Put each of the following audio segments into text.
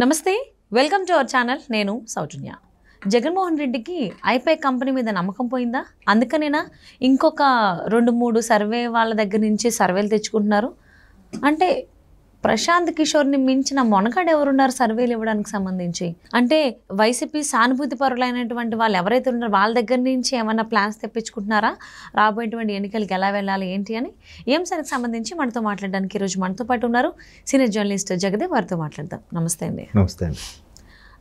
నమస్తే, welcome to our channel. నేను సౌజన్య. జగన్మోహన్ రెడ్డికి ఐపై కంపెనీ మీద నమ్మకం పోయిందా? అందుకనేనా ఇంకొక 2-3 సర్వే వాళ్ళ దగ్గర నుంచి సర్వేలు తెచ్చుకుంటున్నారు? అంటే ప్రశాంత్ కిషోర్ని మించిన మొనగాడు ఎవరున్నారు సర్వేలు ఇవ్వడానికి సంబంధించి? అంటే వైసీపీ సానుభూతి పరులైనటువంటి వాళ్ళు ఎవరైతే ఉన్నారో వాళ్ళ దగ్గర నుంచి ఏమైనా ప్లాన్స్ తెప్పించుకుంటున్నారా? రాబోయేటువంటి ఎన్నికలకి ఎలా వెళ్ళాలి ఏంటి అని ఈ అంశానికి సంబంధించి మనతో మాట్లాడడానికి ఈరోజు మనతో పాటు ఉన్నారు సీనియర్ జర్నలిస్ట్ జగదేవ్. వారితో మాట్లాడదాం. నమస్తే అండి. నమస్తే అండి.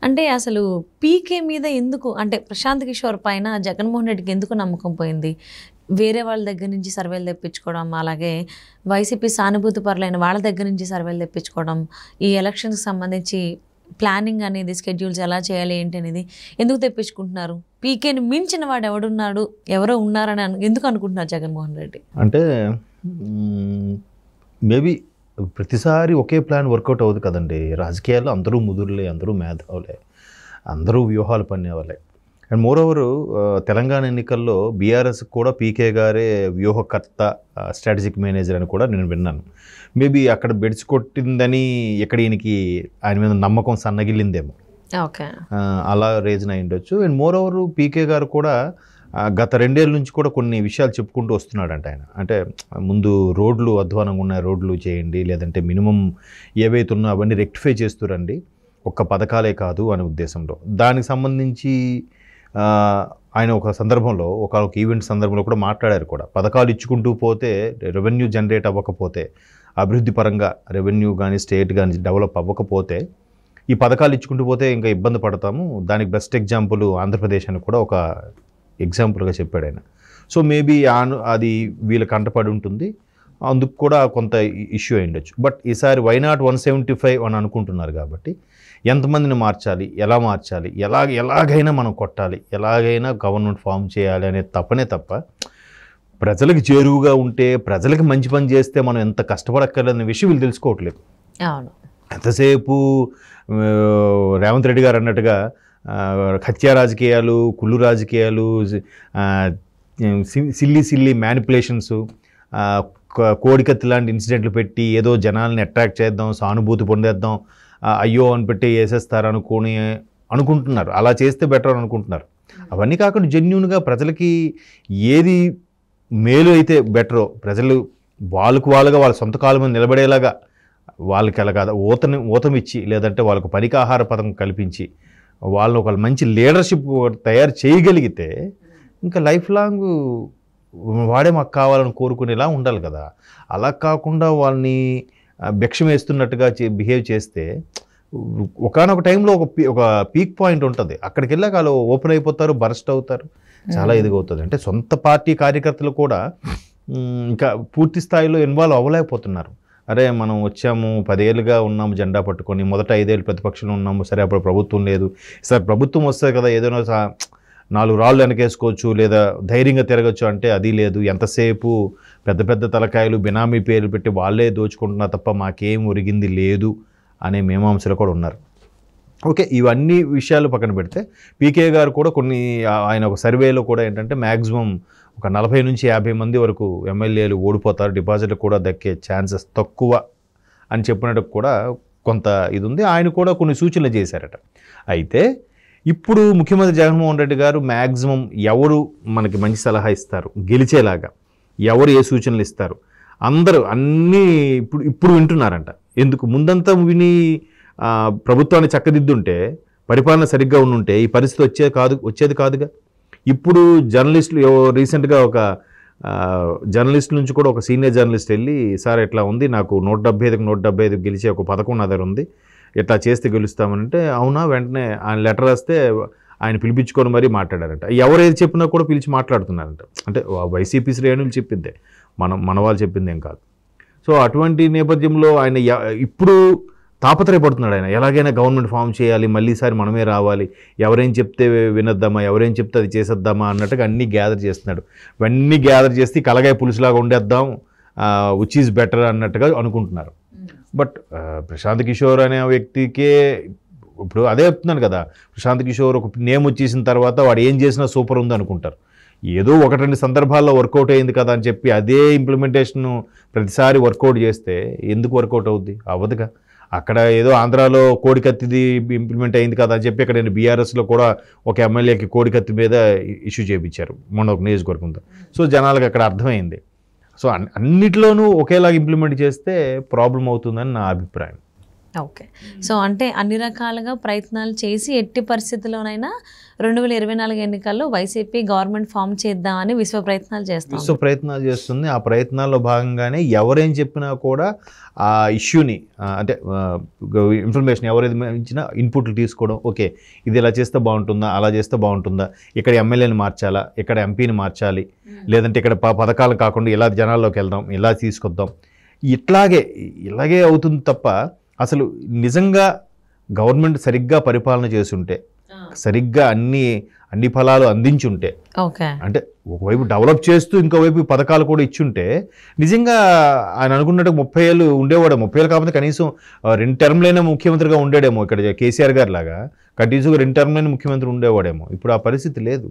అంటే అసలు పీకే మీద ఎందుకు, అంటే ప్రశాంత్ కిషోర్ పైన జగన్మోహన్ రెడ్డికి ఎందుకు నమ్మకం పోయింది? వేరే వాళ్ళ దగ్గర నుంచి సర్వేలు తెప్పించుకోవడం, అలాగే వైసీపీ సానుభూతి పరులైన వాళ్ళ దగ్గర నుంచి సర్వేలు తెప్పించుకోవడం, ఈ ఎలక్షన్కి సంబంధించి ప్లానింగ్ అనేది, స్కెడ్యూల్స్ ఎలా చేయాలి ఏంటి అనేది ఎందుకు తెప్పించుకుంటున్నారు? పీకేని మించిన వాడు ఎవడున్నాడు, ఎవరో ఉన్నారని ఎందుకు అనుకుంటున్నారు జగన్మోహన్ రెడ్డి? అంటే మేబీ ప్రతిసారి ఒకే ప్లాన్ వర్కౌట్ అవ్వదు కదండి. రాజకీయాల్లో అందరూ ముదురులే, అందరూ మేధావులే, అందరూ వ్యూహాలు పన్నేవాళ్ళే. అండ్ మోరోవరు తెలంగాణ ఎన్నికల్లో బీఆర్ఎస్ కూడా పీకే గారే వ్యూహకర్త, స్ట్రాటజిక్ మేనేజర్ అని కూడా నేను విన్నాను. మేబీ అక్కడ బెడ్స్ కొట్టిందని ఇక్కడ ఈయనకి ఆయన మీద నమ్మకం సన్నగిల్లిందేమో, ఓకే, అలా రీజన్ అయి ఉండొచ్చు. అండ్ మోరోవరు పీకే గారు కూడా గత 2 ఏళ్ళ నుంచి కూడా కొన్ని విషయాలు చెప్పుకుంటూ వస్తున్నాడంట ఆయన. అంటే ముందు రోడ్లు అధ్వానంగా ఉన్న రోడ్లు చేయండి, లేదంటే మినిమం ఏవైతే ఉన్నా అవన్నీ రెక్టిఫై చేస్తురండి, ఒక్క పథకాలే కాదు అనే ఉద్దేశంలో. దానికి సంబంధించి ఆయన ఒక సందర్భంలో, ఒక ఈవెంట్ సందర్భంలో కూడా మాట్లాడారు కూడా. పథకాలు ఇచ్చుకుంటూ పోతే, రెవెన్యూ జనరేట్ అవ్వకపోతే, అభివృద్ధి పరంగా రెవెన్యూ కానీ స్టేట్ కానీ డెవలప్ అవ్వకపోతే, ఈ పథకాలు ఇచ్చుకుంటూ పోతే ఇంకా ఇబ్బంది పడతాము. దానికి బెస్ట్ ఎగ్జాంపుల్ ఆంధ్రప్రదేశ్ అని కూడా ఒక ఎగ్జాంపుల్గా చెప్పాడు ఆయన. సో మేబీ అది వీళ్ళకి కంటపడి ఉంటుంది, అందుకు కూడా కొంత ఇష్యూ అయి ఉండొచ్చు. బట్ ఈసారి వైనాట్ 175 అని అనుకుంటున్నారు కాబట్టి ఎంతమందిని మార్చాలి, ఎలా మార్చాలి, ఎలాగైనా మనం కొట్టాలి, ఎలాగైనా గవర్నమెంట్ ఫామ్ చేయాలి అనే తప్పనే తప్ప ప్రజలకు చేరువుగా ఉంటే, ప్రజలకు మంచి పని చేస్తే మనం ఎంత కష్టపడక్కర్లేదనే విషయం వీళ్ళు తెలుసుకోవట్లేదు. అవును, ఎంతసేపు రేవంత్ రెడ్డి గారు అన్నట్టుగా హత్యా రాజకీయాలు, కుళ్ళు రాజకీయాలు, సిల్లీ మ్యానిపులేషన్స్, కోడికత్తి లాంటి ఇన్సిడెంట్లు పెట్టి ఏదో జనాల్ని అట్రాక్ట్ చేద్దాం, సానుభూతి పొందేద్దాం, అయ్యో అని పెట్టి వేసేస్తారు అనుకుంటున్నారు. అలా చేస్తే బెటర్ అని అనుకుంటున్నారు. అవన్నీ కాకుండా జెన్యూన్గా ప్రజలకి ఏది మేలు అయితే బెటరో, ప్రజలు వాళ్ళుగా వాళ్ళ సొంత కాలం మీద నిలబడేలాగా వాళ్ళకి అలాగా ఊతమిచ్చి, లేదంటే వాళ్ళకు పనికి ఆహార పథకం కల్పించి, వాళ్ళు ఒక మంచి లీడర్షిప్ తయారు చేయగలిగితే ఇంకా లైఫ్ లాంగ్ వాడే మాకు కావాలని కోరుకునేలా ఉండాలి కదా. అలా కాకుండా వాళ్ళని భిక్షం వేస్తున్నట్టుగా బిహేవ్ చేస్తే ఒకానొక టైంలో ఒక పీక్ పాయింట్ ఉంటుంది. అక్కడికి వెళ్ళాక వాళ్ళు ఓపెన్ అయిపోతారు, బరస్ట్ అవుతారు, చాలా ఎదుగవుతుంది. అంటే సొంత పార్టీ కార్యకర్తలు కూడా ఇంకా పూర్తి స్థాయిలో ఇన్వాల్వ్ అవ్వలేకపోతున్నారు. అరే మనం వచ్చాము, 10 ఏళ్ళుగా ఉన్నాము జెండా పట్టుకొని, మొదట 5 ఏళ్ళు ప్రతిపక్షంలో ఉన్నాము, సరే అప్పుడు ప్రభుత్వం లేదు, సరే ప్రభుత్వం వస్తుంది కదా ఏదైనా 4 రాళ్ళు వెనకేసుకోవచ్చు, లేదా ధైర్యంగా తిరగచ్చు అంటే అది లేదు. ఎంతసేపు పెద్ద తలకాయలు బినామీ పేర్లు పెట్టి వాళ్ళే దోచుకుంటున్నా తప్ప మాకేం ఒరిగింది లేదు అనే మీమాంసలు కూడా ఉన్నారు. ఓకే, ఇవన్నీ విషయాలు పక్కన పెడితే పీకే గారు కూడా ఆయన ఒక సర్వేలో కూడా ఏంటంటే మ్యాక్సిమం ఒక 40 నుంచి 50 మంది వరకు ఎమ్మెల్యేలు ఓడిపోతారు, డిపాజిట్లు కూడా దక్కే ఛాన్సెస్ తక్కువ అని చెప్పినట్టు కూడా కొంత ఇది ఉంది. ఆయన కూడా కొన్ని సూచనలు చేశారట. అయితే ఇప్పుడు ముఖ్యమంత్రి జగన్మోహన్ రెడ్డి గారు మ్యాక్సిమం ఎవరు మనకి మంచి సలహా ఇస్తారు గెలిచేలాగా, ఎవరు ఏ సూచనలు ఇస్తారు, అందరూ అన్నీ ఇప్పుడు వింటున్నారంట. ఎందుకు ముందంతా విని ప్రభుత్వాన్ని చక్కదిద్దుంటే, పరిపాలన సరిగ్గా ఉండుంటే ఈ పరిస్థితి వచ్చేది కాదుగా. ఇప్పుడు జర్నలిస్టులు రీసెంట్గా ఒక జర్నలిస్ట్ నుంచి కూడా ఒక సీనియర్ జర్నలిస్ట్ వెళ్ళి, సార్ ఎట్లా ఉంది, నాకు 175 గెలిచే ఒక పథకం నా దగ్గర ఉంది, ఎట్లా చేస్తే గెలుస్తామనంటే, అవునా, వెంటనే ఆయన లెటర్ రాస్తే ఆయన పిలిపించుకొని మరీ మాట్లాడారంట. ఎవరేది చెప్పినా కూడా పిలిచి మాట్లాడుతున్నారంట. అంటే వైసీపీ శ్రేణులు చెప్పిందే, మన వాళ్ళు చెప్పింది ఏం కాదు. సో అటువంటి నేపథ్యంలో ఆయన ఇప్పుడు తాపత్రయపడుతున్నాడు. ఆయన ఎలాగైనా గవర్నమెంట్ ఫామ్ చేయాలి, మళ్ళీసారి మనమే రావాలి, ఎవరేం చెప్తే వినొద్దామా, ఎవరేం చెప్తే అది చేసేద్దామా అన్నట్టుగా అన్నీ గ్యాదర్ చేస్తున్నాడు. ఇవన్నీ గ్యాదర్ చేసి కలగాయ పులుసులాగా ఉండేద్దాం, విచ్ ఈజ్ బెటర్ అన్నట్టుగా అనుకుంటున్నారు. బట్ ప్రశాంత్ కిషోర్ అనే వ్యక్తికే ఇప్పుడు అదే చెప్తున్నాను కదా, ప్రశాంత్ కిషోర్ ఒక నేమ్ వచ్చేసిన తర్వాత వాడు ఏం చేసినా సూపర్ ఉంది అనుకుంటారు. ఏదో 1-2 సందర్భాల్లో వర్కౌట్ అయింది కదా అని చెప్పి అదే ఇంప్లిమెంటేషన్ ప్రతిసారి వర్కౌట్ చేస్తే ఎందుకు వర్కౌట్ అవుద్ది? అవ్వదుగా. అక్కడ ఏదో ఆంధ్రాలో కోడికత్తిది ఇంప్లిమెంట్ అయింది కదా అని చెప్పి ఇక్కడ నేను బీఆర్ఎస్లో కూడా ఒక ఎమ్మెల్యేకి కోడికత్తి మీద ఇష్యూ చేయించారు మొన్న ఒక నియోజకవర్గంతో. సో జనాలకు అక్కడ అర్థమైంది. సో అన్నిట్లోనూ ఒకేలాగా ఇంప్లిమెంట్ చేస్తే ప్రాబ్లం అవుతుందని నా అభిప్రాయం. ఓకే. సో అంటే అన్ని రకాలుగా ప్రయత్నాలు చేసి ఎట్టి పరిస్థితుల్లోనైనా 2024 ఎన్నికల్లో వైసీపీ గవర్నమెంట్ ఫామ్ చేద్దామని విశ్వ ప్రయత్నాలు చేస్తుంది. ఆ ప్రయత్నాల్లో భాగంగానే ఎవరేం చెప్పినా కూడా ఆ ఇష్యూని అంటే ఇన్ఫర్మేషన్ ఎవరైతే ఇచ్చినా ఇన్పుట్లు తీసుకోవడం, ఓకే ఇది ఇలా చేస్తే బాగుంటుందా, అలా చేస్తే బాగుంటుందా, ఇక్కడ ఎమ్మెల్యేని మార్చాలా, ఇక్కడ ఎంపీని మార్చాలి, లేదంటే ఇక్కడ పథకాలు కాకుండా ఇలా జనాల్లోకి వెళ్దాం, ఇలా తీసుకొద్దాం, ఇలాగే అవుతుంది తప్ప అసలు నిజంగా గవర్నమెంట్ సరిగ్గా పరిపాలన చేసుంటే, సరిగ్గా అన్ని ఫలాలు అందించుంటే, అంటే ఒకవైపు డెవలప్ చేస్తూ ఇంకోవైపు పథకాలు కూడా ఇచ్చుంటే నిజంగా ఆయన అనుకున్నట్టు 30 ఏళ్ళు ఉండేవాడు. 30 ఏళ్ళు కాకపోతే కనీసం 2 టర్మ్లైనా ముఖ్యమంత్రిగా ఉండేడేమో. ఇక్కడ కేసీఆర్ గారి లాగా కంటిన్యూస్గా 2 టర్మ్లైనా ముఖ్యమంత్రి ఉండేవాడేమో. ఇప్పుడు ఆ పరిస్థితి లేదు.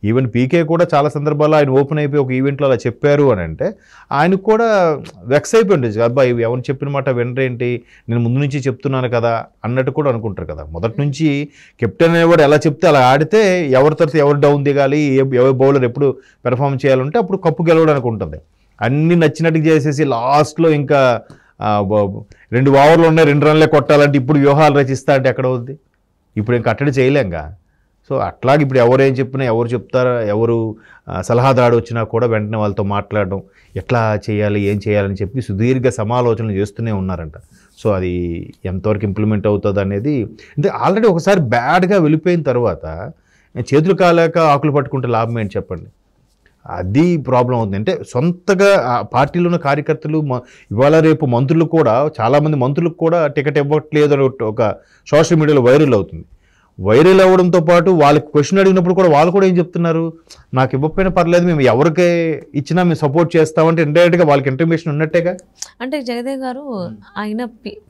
ఈవెన్ పీకే కూడా చాలా సందర్భాల్లో ఆయన ఓపెన్ అయిపోయి ఒక ఈవెంట్లో అలా చెప్పారు అని అంటే ఆయనకు కూడా వెక్స్ అయిపోయి ఉంటుంది. అబ్బాయి ఎవరు చెప్పిన మాట వినరేంటి, నేను ముందు నుంచి చెప్తున్నాను కదా అన్నట్టు కూడా అనుకుంటారు కదా. మొదటి నుంచి కెప్టెన్ అనేవాడు ఎలా చెప్తే అలా ఆడితే ఎవరి తరఫు ఎవరు డౌన్ దిగాలి, ఎవరి బౌలర్ ఎప్పుడు పెర్ఫామ్ చేయాలంటే అప్పుడు కప్పు గెలవడానికి ఉంటుంది. అన్నీ నచ్చినట్టు చేసేసి లాస్ట్లో ఇంకా 2 ఓవర్లు ఉన్నాయి 2 రన్లే కొట్టాలంటే ఇప్పుడు వ్యూహాలు రచిస్తా అంటే ఎక్కడ అవుద్ది? ఇప్పుడు ఏం కట్టడి చేయలేంగా. సో అట్లాగే ఇప్పుడు ఎవరేం చెప్పినా, ఎవరు చెప్తారా, ఎవరు సలహాదారు వచ్చినా కూడా వెంటనే వాళ్ళతో మాట్లాడడం, ఎట్లా చేయాలి, ఏం చేయాలని చెప్పి సుదీర్ఘ సమాలోచనలు చేస్తూనే ఉన్నారంట. సో అది ఎంతవరకు ఇంప్లిమెంట్ అవుతుంది అనేది అంటే ఆల్రెడీ ఒకసారి బ్యాడ్గా వెళ్ళిపోయిన తర్వాత చేతులు కాలేక ఆకులు పట్టుకుంటే లాభం ఏంటి చెప్పండి. అది ప్రాబ్లం అవుతుంది. అంటే సొంతగా పార్టీలో ఉన్న కార్యకర్తలు ఇవాళ రేపు మంత్రులు కూడా చాలామంది మంత్రులకు కూడా టికెట్ ఇవ్వట్లేదు అని ఒక సోషల్ మీడియాలో వైరల్ అవుతుంది. వైరల్ అవ్వడంతో పాటు వాళ్ళకి క్వశ్చన్ అడిగినప్పుడు కూడా వాళ్ళు కూడా ఏం చెప్తున్నారు, నాకు ఇవ్వకపోయినా పర్లేదు, మేము ఎవరికే ఇచ్చినా మేము సపోర్ట్ చేస్తామంటే ఇండైరెక్ట్గా వాళ్ళకి ఇంటిమేషన్ ఉన్నట్టేగా. అంటే జగదేవ్ గారు ఆయన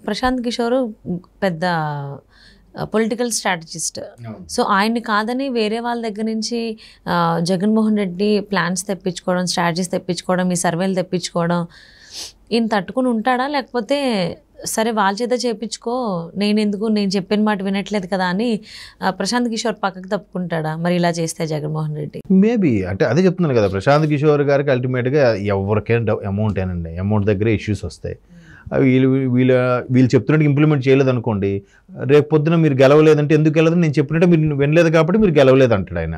ప్రశాంత్ కిషోర్ పెద్ద పొలిటికల్ స్ట్రాటజిస్ట్. సో ఆయన్ని కాదని వేరే వాళ్ళ దగ్గర నుంచి జగన్మోహన్ రెడ్డి ప్లాన్స్ తెప్పించుకోవడం, స్ట్రాటజీస్ తెప్పించుకోవడం, ఈ సర్వేలు తెప్పించుకోవడం, ఈయన తట్టుకుని ఉంటాడా, లేకపోతే సరే వాళ్ళ చేత చేయించుకో, నేను చెప్పిన మాట వినట్లేదు కదా అని ప్రశాంత్ కిషోర్ పక్కకు తప్పుకుంటాడా మరి ఇలా చేస్తే జగన్మోహన్ రెడ్డి? మేబీ అంటే అదే చెప్తున్నాను కదా, ప్రశాంత్ కిషోర్ గారికి అల్టిమేట్గా ఎవరికైనా అమౌంట్ దగ్గరే ఇష్యూస్ వస్తాయి. వీళ్ళు చెప్తున్నట్టు ఇంప్లిమెంట్ చేయలేదు అనుకోండి, రేపు పొద్దున మీరు గెలవలేదంటే ఎందుకు గెలవలేదు, నేను చెప్పినట్టు మీరు వినలేదు కాబట్టి మీరు గెలవలేదు అంటాడు ఆయన.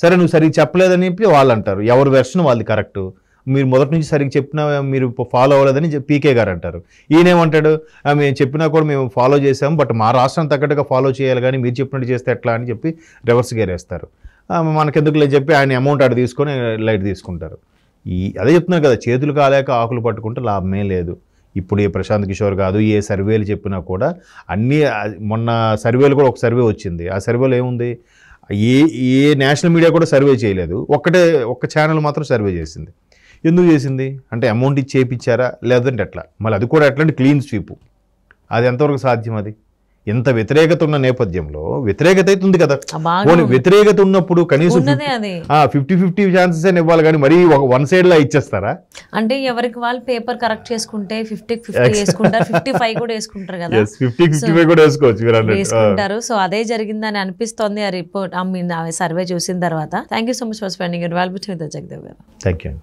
సరే నువ్వు సరిగ్గా చెప్పలేదని చెప్పి వాళ్ళు అంటారు, ఎవరి వెర్షన్ వాళ్ళది కరెక్ట్, మీరు మొదటి నుంచి సరిగ్గా చెప్పినా మీరు ఫాలో అవ్వలేదని పీకే గారు అంటారు. ఈయనేమంటాడు, మేము చెప్పినా కూడా మేము ఫాలో చేసాము, బట్ మా రాష్ట్రం తగ్గట్టుగా ఫాలో చేయాలి కానీ మీరు చెప్పినట్టు చేస్తే ఎట్లా అని చెప్పి రివర్స్ గేర్ వేస్తారు. మనకెందుకు లేదు చెప్పి ఆయన అమౌంట్ అటు తీసుకొని లైట్ తీసుకుంటారు. అదే చెప్తున్నారు కదా, చేతులు కాలేక ఆకులు పట్టుకుంటే లాభమే లేదు. ఇప్పుడు ఏ ప్రశాంత్ కిషోర్ కాదు, ఏ సర్వేలు చెప్పినా కూడా అన్నీ మొన్న సర్వేలు కూడా ఒక సర్వే వచ్చింది. ఆ సర్వేలో ఏముంది, ఏ నేషనల్ మీడియా కూడా సర్వే చేయలేదు, ఒక్క ఛానల్ మాత్రం సర్వే చేసింది. ఎందుకు చేసింది అంటే అమౌంట్ ఇచ్చి చేయించారా లేదంటే ఎట్లా, మళ్ళీ అది కూడా ఎట్లాంటి క్లీన్ స్వీప్, అది ఎంతవరకు సాధ్యం? అది ఎంత వ్యతిరేకత ఉన్న నేపథ్యంలో వ్యతిరేకత అయితే ఉంది కదా, వ్యతిరేకత ఉన్నప్పుడు కనీసం 50-50 ఛాన్సెస్ అని ఇవ్వాలి కానీ మరీ వన్ సైడ్ లా ఇచ్చేస్తారా? అంటే ఎవరికి వాళ్ళు పేపర్ కరెక్ట్ చేసుకుంటే 50-50 వేసుకుంటారు, 55 కూడా వేసుకుంటారు కదా, 50-55 కూడా వేసుకుంటారు. సో అదే జరిగిందని అనిపిస్తోంది ఆ రిపోర్ట్, సర్వే చూసిన తర్వాత. Thank you so much for spending your valuable time with Jagadev garu. Thank you.